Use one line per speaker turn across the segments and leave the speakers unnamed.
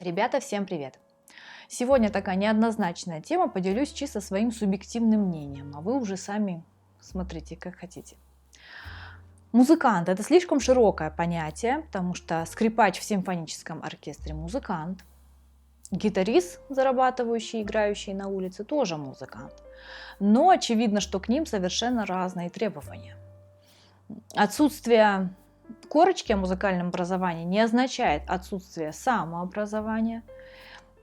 Ребята, всем привет! Сегодня такая неоднозначная тема, поделюсь чисто своим субъективным мнением, а вы уже сами смотрите, как хотите. Музыкант– это слишком широкое понятие, потому что скрипач в симфоническом оркестре– музыкант, гитарист, зарабатывающий, играющий на улице– тоже музыкант. Но очевидно, что к ним совершенно разные требования. Отсутствие корочки о музыкальном образовании не означает отсутствие самообразования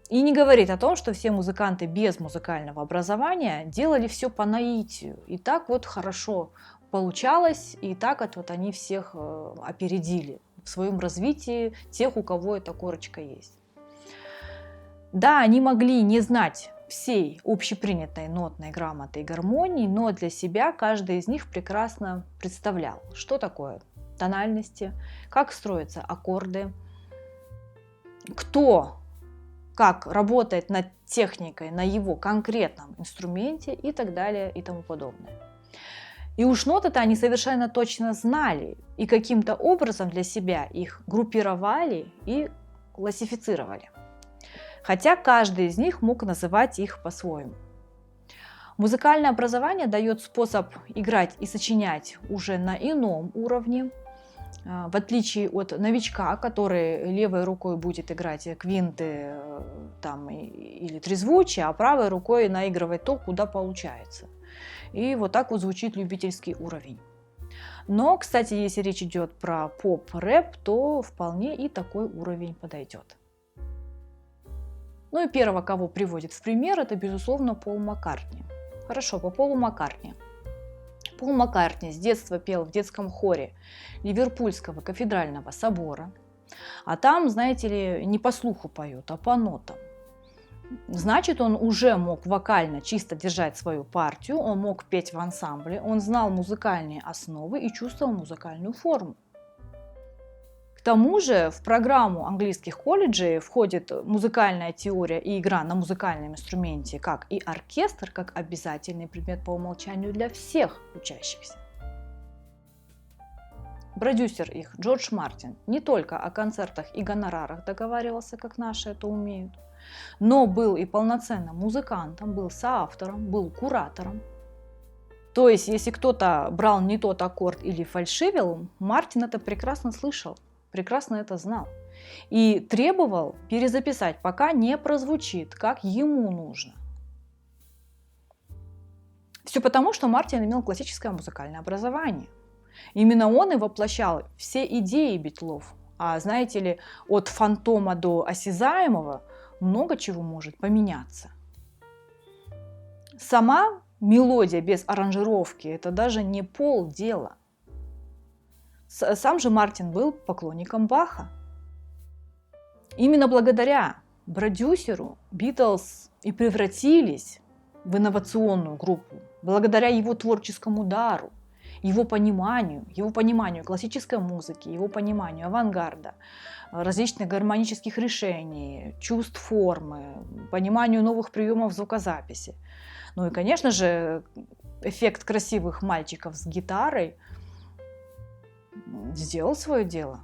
и не говорит о том, что все музыканты без музыкального образования делали все по наитию. И так вот хорошо получалось, и так вот они всех опередили в своем развитии, тех, у кого эта корочка есть. Да, они могли не знать всей общепринятой нотной грамоты и гармонии, но для себя каждый из них прекрасно представлял, что такое тональности, как строятся аккорды, кто как работает над техникой на его конкретном инструменте и так далее и тому подобное. И уж ноты-то они совершенно точно знали и каким-то образом для себя их группировали и классифицировали. Хотя каждый из них мог называть их по-своему. Музыкальное образование дает способ играть и сочинять уже на ином уровне, в отличие от новичка, который левой рукой будет играть квинты или трезвучие, а правой рукой наигрывать то, куда получается. И вот так вот звучит любительский уровень. Но, кстати, если речь идет про поп-рэп, то вполне и такой уровень подойдет. Ну и первого, кого приводит в пример, это, безусловно, Пол Маккартни. Хорошо, по Полу Маккартни. Пол Маккартни с детства пел в детском хоре Ливерпульского кафедрального собора. А там, знаете ли, не по слуху поют, а по нотам. Значит, он уже мог вокально чисто держать свою партию, он мог петь в ансамбле, он знал музыкальные основы и чувствовал музыкальную форму. К тому же в программу английских колледжей входит музыкальная теория и игра на музыкальном инструменте, как и оркестр, как обязательный предмет по умолчанию для всех учащихся. Продюсер их, Джордж Мартин, не только о концертах и гонорарах договаривался, как наши это умеют, но был и полноценным музыкантом, был соавтором, был куратором. То есть, если кто-то брал не тот аккорд или фальшивил, Мартин это прекрасно слышал. Прекрасно это знал и требовал перезаписать, пока не прозвучит, как ему нужно. Все потому, что Мартин имел классическое музыкальное образование. Именно он и воплощал все идеи Битлов. А знаете ли, от фантома до осязаемого много чего может поменяться. Сама мелодия без аранжировки – это даже не полдела. Сам же Мартин был поклонником Баха. Именно благодаря продюсеру Битлз и превратились в инновационную группу, благодаря его творческому дару, его пониманию классической музыки, его пониманию авангарда, различных гармонических решений, чувств формы, пониманию новых приемов звукозаписи. Ну и, конечно же, эффект красивых мальчиков с гитарой сделал свое дело.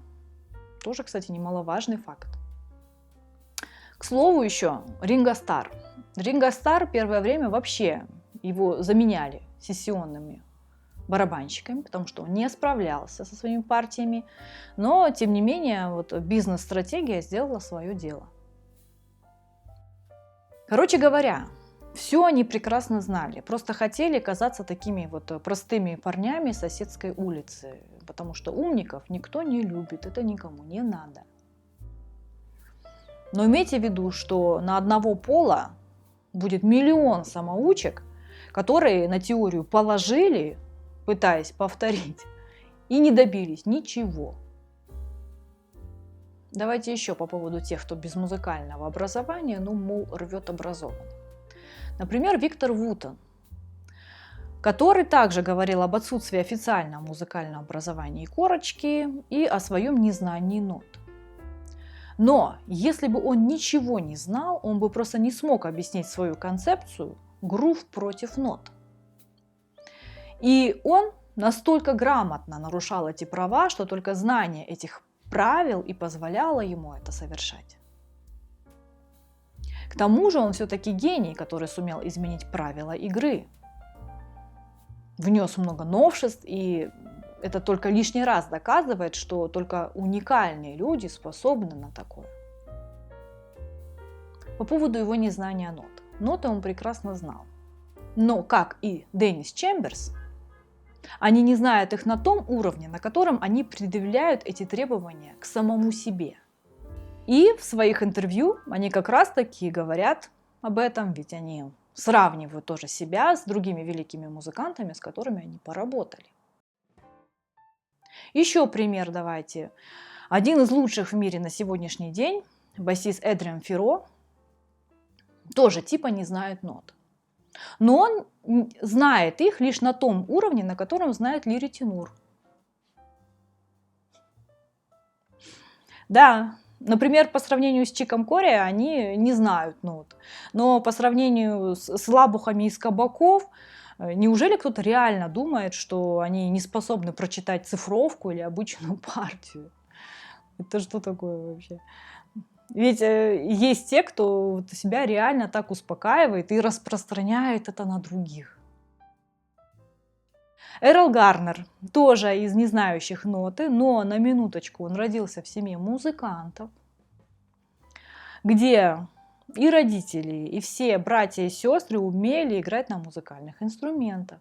Тоже, кстати, немаловажный факт. К слову еще, Ринго Старр. Ринго Старр первое время вообще его заменяли сессионными барабанщиками, потому что он не справлялся со своими партиями. Но, тем не менее, вот бизнес-стратегия сделала свое дело. Короче говоря, все они прекрасно знали, просто хотели казаться такими вот простыми парнями соседской улицы, потому что умников никто не любит, это никому не надо. Но имейте в виду, что на одного Пола будет миллион самоучек, которые на теорию положили, пытаясь повторить, и не добились ничего. Давайте еще по поводу тех, кто без музыкального образования, мол, рвет образованно. Например, Виктор Вутон, который также говорил об отсутствии официального музыкального образования и корочки и о своем незнании нот. Но если бы он ничего не знал, он бы просто не смог объяснить свою концепцию грув против нот. И он настолько грамотно нарушал эти права, что только знание этих правил и позволяло ему это совершать. К тому же он все-таки гений, который сумел изменить правила игры. Внес много новшеств, и это только лишний раз доказывает, что только уникальные люди способны на такое. По поводу его незнания нот. Ноты он прекрасно знал. Но, как и Деннис Чемберс, они не знают их на том уровне, на котором они предъявляют эти требования к самому себе. И в своих интервью они как раз таки говорят об этом, ведь они сравнивают тоже себя с другими великими музыкантами, с которыми они поработали. Еще пример давайте. Один из лучших в мире на сегодняшний день, басист Эдриан Ферро, тоже типа не знает нот. Но он знает их лишь на том уровне, на котором знает Лири Тенур. Да, например, по сравнению с Чиком Кориа они не знают нот. Но по сравнению с лабухами из кабаков, неужели кто-то реально думает, что они не способны прочитать цифровку или обычную партию? Это что такое вообще? Ведь есть те, кто себя реально так успокаивает и распространяет это на других. Эрл Гарнер тоже из не знающих ноты, но на минуточку он родился в семье музыкантов, где и родители, и все братья и сестры умели играть на музыкальных инструментах.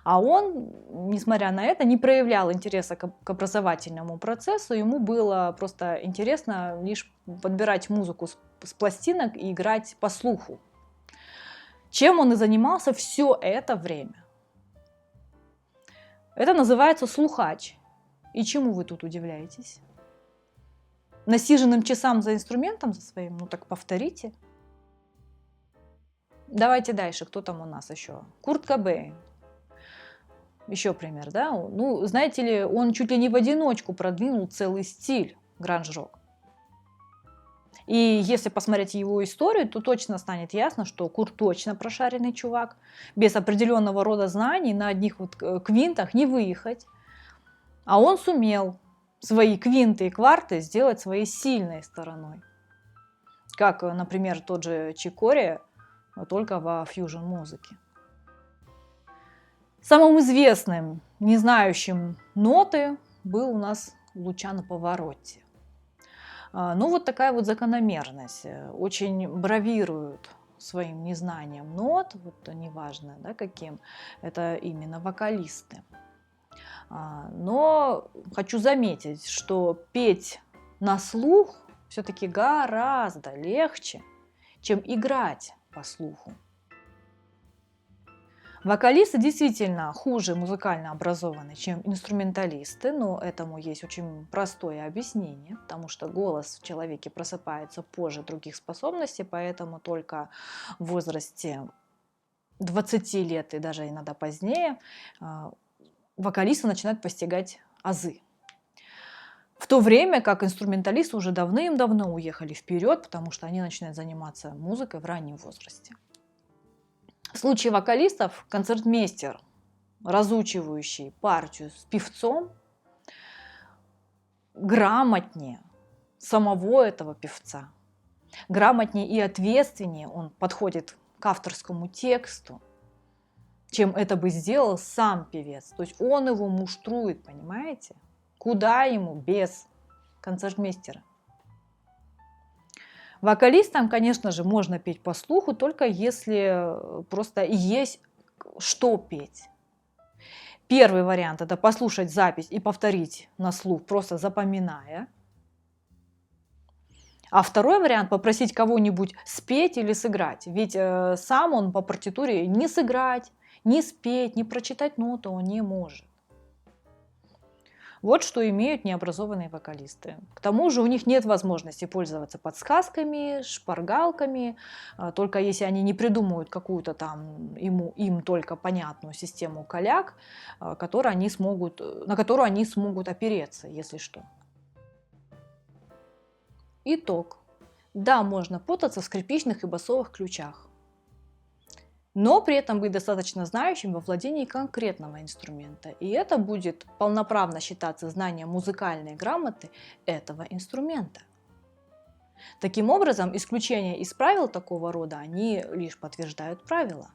А он, несмотря на это, не проявлял интереса к образовательному процессу. Ему было просто интересно лишь подбирать музыку с пластинок и играть по слуху. Чем он и занимался все это время. Это называется слухач. И чему вы тут удивляетесь? Насиженным часам за инструментом за своим? Ну так повторите. Давайте дальше. Кто там у нас еще? Курт Кобейн. Еще пример, да? Ну, знаете ли, он чуть ли не в одиночку продвинул целый стиль гранж-рок. И если посмотреть его историю, то точно станет ясно, что Курт точно прошаренный чувак. Без определенного рода знаний на одних вот квинтах не выехать. А он сумел свои квинты и кварты сделать своей сильной стороной. Как, например, тот же Чик Кориа, но только во фьюжн-музыке. Самым известным, не знающим ноты, был у нас Лучано Паваротти. Ну вот такая вот закономерность. Очень бравируют своим незнанием нот, вот неважно, да, каким, это именно вокалисты. Но хочу заметить, что петь на слух все-таки гораздо легче, чем играть по слуху. Вокалисты действительно хуже музыкально образованы, чем инструменталисты, но этому есть очень простое объяснение, потому что голос в человеке просыпается позже других способностей, поэтому только в возрасте 20 лет и даже иногда позднее вокалисты начинают постигать азы. В то время как инструменталисты уже давным-давно уехали вперед, потому что они начинают заниматься музыкой в раннем возрасте. В случае вокалистов концертмейстер, разучивающий партию с певцом, грамотнее самого этого певца, грамотнее и ответственнее он подходит к авторскому тексту, чем это бы сделал сам певец. То есть он его муштрует, понимаете? Куда ему без концертмейстера? Вокалистам, конечно же, можно петь по слуху, только если просто есть что петь. Первый вариант – это послушать запись и повторить на слух, просто запоминая. А второй вариант – попросить кого-нибудь спеть или сыграть. Ведь сам он по партитуре ни сыграть, ни спеть, ни прочитать ноту он не может. Вот что имеют необразованные вокалисты. К тому же у них нет возможности пользоваться подсказками, шпаргалками, только если они не придумают какую-то там им только понятную систему коляк, на которую они смогут опереться, если что. Итог. Да, можно путаться в скрипичных и басовых ключах, но при этом быть достаточно знающим во владении конкретного инструмента. И это будет полноправно считаться знанием музыкальной грамоты этого инструмента. Таким образом, исключения из правил такого рода, они лишь подтверждают правила.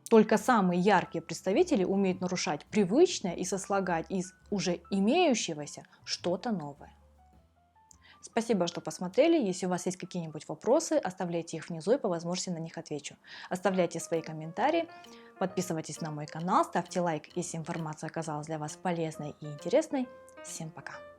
Только самые яркие представители умеют нарушать привычное и сослагать из уже имеющегося что-то новое. Спасибо, что посмотрели. Если у вас есть какие-нибудь вопросы, оставляйте их внизу, и по возможности на них отвечу. Оставляйте свои комментарии, подписывайтесь на мой канал, ставьте лайк, если информация оказалась для вас полезной и интересной. Всем пока!